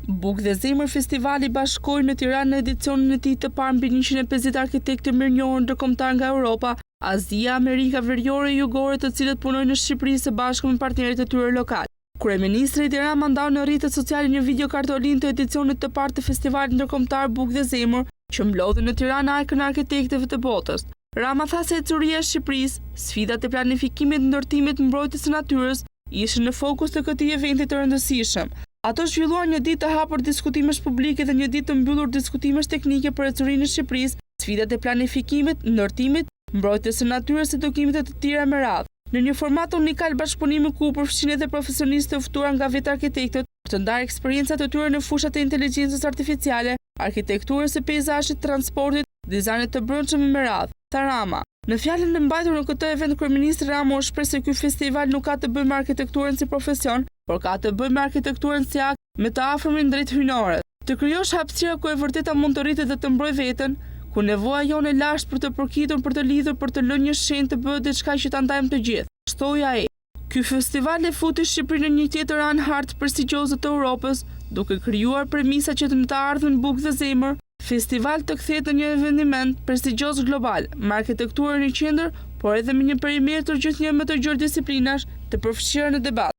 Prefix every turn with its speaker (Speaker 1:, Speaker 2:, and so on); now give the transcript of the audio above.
Speaker 1: Bukë dhe Zemër festivali bashkoi në Tiranë në edicionin e tij të parë mbi 150 arkitektë të mirënjohur ndërkombëtar nga Europa, Azia, Amerika Veriore e Jugore, të cilët punojnë në Shqipëri së bashku me partnerët e tyre lokal. Kryeministri Edi Rama ndau në rrjetet sociale një video kartolinë të edicionit të parë të festivalit ndërkombëtar Bukë dhe Zemër, që mblodhi në Tiranë arkën e arkitektëve të botës. Rama tha se ecuria e Shqipërisë, sfidat e planifikimit të ndërtimit mbrojtjes së natyrës ishin në fokus të këtij eventi të rëndësishëm. Ato zhvilluan një ditë të hapur diskutimesh publike dhe një ditë të mbyllur diskutimesh teknike për ecurinë e Shqipërisë, sfidat e planifikimit, ndërtimit, mbrojtjes së natyrës, edukimit e të tjera me radhë. Në një format unikal bashkëpunimi ku përfshin edhe profesionistë të ftuar nga vetë arkitektët për të ndarë eksperiencat e tyre në fushat e inteligjencës artificiale, arkitekturës së peizazhit, transportit, dizajnit të brendshëm me radhë. Rama. Në fjalën e mbajtur në këtë event, kryeministri Rama u shpreh se ky festival nuk ka të bëjë me arkitekturën si profesion, por ka të bëjë me arkitekturën si akt me të afërmin drejt hyjnore. Të krijosh hapësira ku e vërteta mund të rritet dhe të mbrojë veten, ku nevoja jonë e lashtë për të përkitur, për të lidhur, për të lënë një shenjë të bëhet diçka që ta ndajmë të gjithë. Shtoi ai. Ky festival e futi Shqipërinë në një tjetër anë hartë prestigjioze të Europës, duke krijuar premisa që në të ardhmen Bukë dhe Zemër, festival të kthehet në një eveniment prestigjioz global, me arkitekturën në qendër, por edhe me një perimetër gjithnjë me të gjërë disiplinash të përfshira në debat.